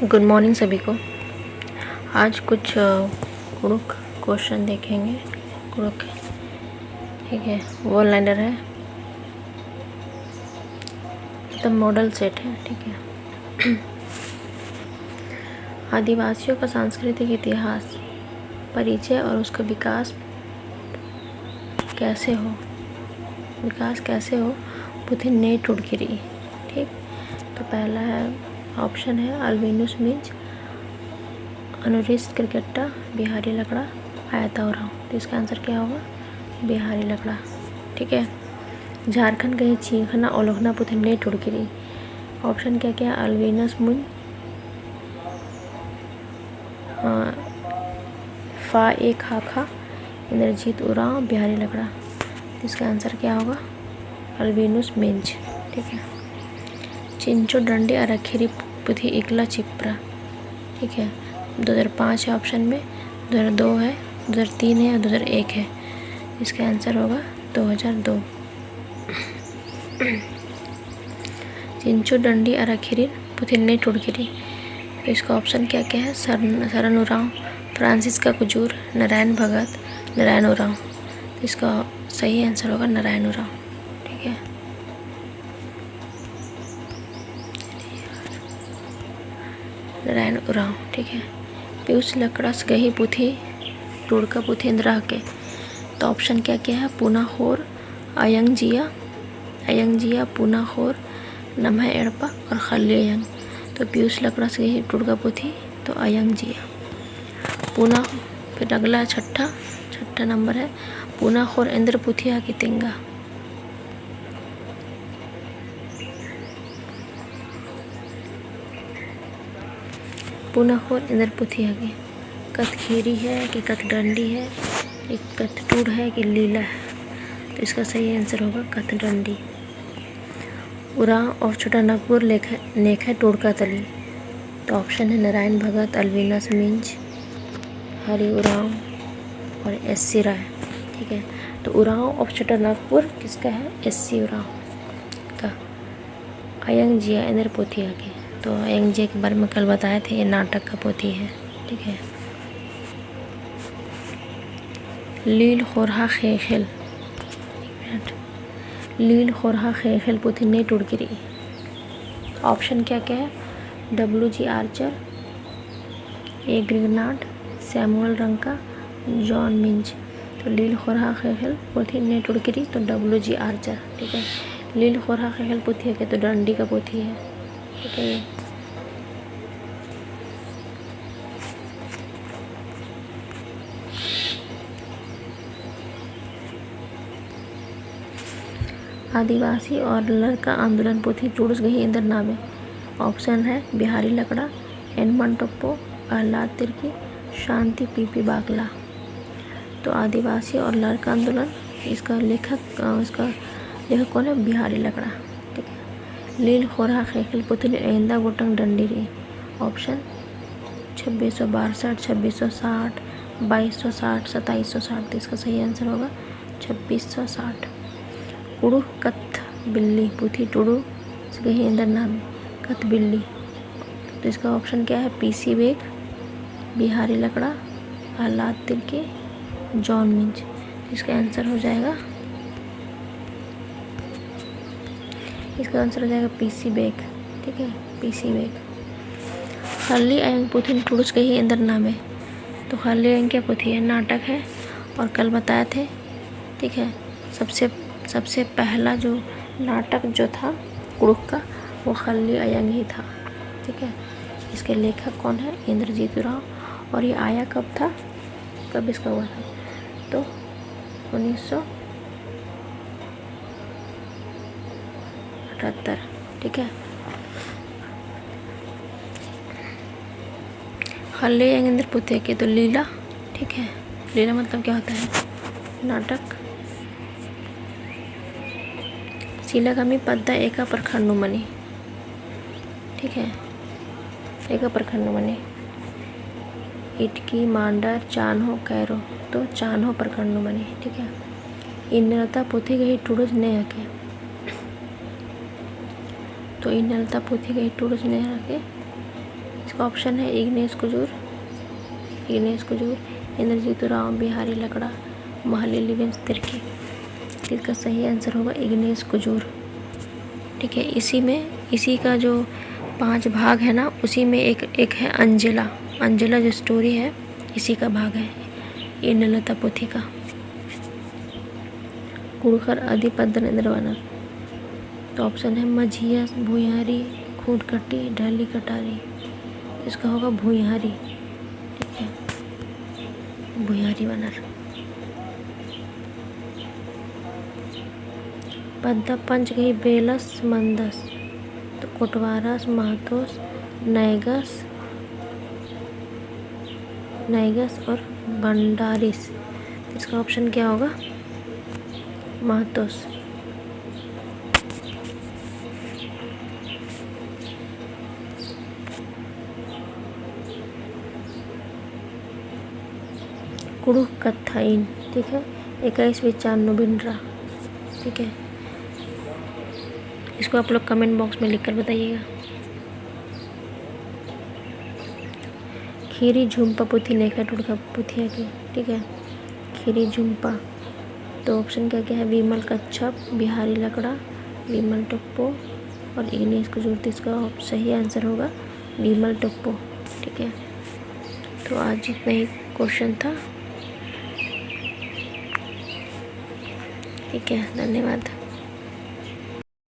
Good morning सभी को। आज कुछ कुड़ुक क्वेश्चन देखेंगे। कुड़ुक ठीक है, वन लाइनर है, मतलब मॉडल सेट है। ठीक है। आदिवासियों का सांस्कृतिक इतिहास, परिचय और उसका विकास कैसे हो पुथिन ने टुडगिरी। ठीक, तो पहला है ऑप्शन है अल्बिनोस मिंज, अनुरिस्ट क्रिकेटा, बिहारी लकड़ा, आयता उरांव। तो इसका आंसर क्या होगा? बिहारी लकड़ा। ठीक है। झारखंड गए चीखना ओलोखना पुथिन ने टुडगिरी। ऑप्शन क्या क्या? अल्बिनोस मिंज, फा ए खाखा, इंद्रजीत उरांव, बिहारी लकड़ा। तो इसका आंसर क्या होगा? अल्बिनोस मिंज। ठीक है। चिंचो डंडी अरखिरी पुथी इकला चिप्रा। ठीक है, 2005 है ऑप्शन में, 2002 है, 2003 है और 2001 है। इसका आंसर होगा 2002। चिंचो डंडी अरखिरी पुथिन टुडगिरी। तो इसका ऑप्शन क्या क्या है? सरन उरांव, फ्रांसिस का कुजूर, नारायण भगत, नारायण उरांव। तो इसका सही आंसर होगा नारायण उरांव। ठीक है। नारायण उरांव। ठीक है। पीयूष लकड़स गही पुथी टुड़का पुथेंद्रा के। तो ऑप्शन क्या क्या है? पूनाहोर, अयंगजिया, पूनाहोर, नम्हा एड़पा और खल्ली अयंग। तो पीयूष लकड़स गही टुड़का पुथी तो अयंगजिया। पूना, फिर अगला छठा नंबर है पूनाहोर इंद्र पुथिया की तिंगा। पूनाहोर इंद्र पुथिया की कथखेरी है कि कथडंडी है, एक कथटूड़ है कि लीला है। तो इसका सही आंसर होगा कथडंडी। उरांव और छोटा नागपुर नेक है टोड़का तली। तो ऑप्शन है नारायण भगत, अल्बिनोस मिंज, हरि उरांव और एस.सी. राय। ठीक है। तो उरांव और छोटा नागपुर किसका है? एस.सी. उरांव का। अयंगजिया इंद्र पुथिया की। तो अयंगजिया के बारे में कल बताए थे, ये नाटक का पोथी है। ठीक है। लील खोरहा खेखेल, लील खोरहा खेखेल पुथिन ने टुडगिरी। ऑप्शन क्या क्या है? W.G. Archer, A Grignard, Samuel Ranka, John Minz. तो लील खोरहा खेखेल पुथिन ने टुडगिरी तो W.G. आर्चर। ठीक है। लील खोरहा खेखेल पुथी है कि तो डंडी का पोथी है। ठीक है। आदिवासी और लड़का आंदोलन पोथी टूडस गही इंदर नामे। ऑप्शन है बिहारी लकड़ा, एनमन टोप्पो, आह्लाद तिर्की, शांति पीपी बागला। तो आदिवासी और लड़का आंदोलन, इसका लेखक कौन है? बिहारी लकड़ा। ठीक है। लील खोरहा खेखिल पुथिन एंदा गोटंग डंडीरी। ऑप्शन 2662, 2660, 2260, 2760। तो इसका सही आंसर होगा 2660। टुडू कथ बिल्ली पुथी टुडू गही इंदर नामे कथ बिल्ली। तो इसका ऑप्शन क्या है? पीसी बेग, बिहारी लकड़ा, आह्लाद तिर्की, जॉन मिंज। इसका आंसर हो जाएगा पीसी बेग। ठीक है, पीसी बेग। खल्ली अयंग पुथिन टुडुस गही इंदर नामे। तो खल्ली अयंग क्या पुथी है? नाटक है और कल बताए थे। ठीक है। सबसे पहला जो नाटक जो था कुड़ुक का, वो खल्ली अयंग ही था। ठीक है। इसके लेखक कौन है? इंद्रजीत उरांव। और ये आया कब था? कब इसका हुआ था? तो 1978। ठीक है। खल्ली अयंग इंद्र पुथिया की तो लीला। ठीक है। लीला मतलब क्या होता है? नाटक। शीलागामी पद्दा एका प्रखंडुमणि। ठीक है। एका प्रखंडुमणि इटकी, मांडर, चान्हो, कैरो। तो चान्हो प्रखंडुमणि। ठीक है। इन्नलता पुथी गही टुडुस ने हके। तो इन्नलता पुथी गही टुडुस ने हके। इसका ऑप्शन है इग्नेश कुजूर, इंद्रजीत राव, बिहारी लकड़ा, महालिली वंश तिर्की। इसका सही आंसर होगा इग्नेश कुजूर। ठीक है, इसी का जो 5 भाग है ना, उसी में एक है अंजला जो स्टोरी है इसी का भाग है, ये नलता पोथी का। कुड़खर अधिपति नरेंद्र वानर, तो ऑप्शन है मझिया, भूइहारी, खूंटकटी, ढली कटारी। इसका होगा भूइहारी। ठीक है, भूइहारी वानर। पद्दा पंचगही बेलस मंदस, तो कोटवारस, महतोस, नाइगस और भंडारिस। इसका ऑप्शन क्या होगा? महतोस। कुड़ुख कत्थाइन, ठीक है, 21वीं चांदनो बिंड्रा। ठीक है, इसको आप लोग कमेंट बॉक्स में लिखकर बताइएगा। खीरी झुम्पा पोथी नेखा टुड़का पोथिया की। ठीक है, खीरी झुम्पा, तो ऑप्शन क्या क्या है? विमल कच्छप, बिहारी लकड़ा, विमल टप्पो और इग्नेश कुजूर। इसका सही आंसर होगा विमल टप्पो। ठीक है, तो आज इतना ही क्वेश्चन था। ठीक है, धन्यवाद।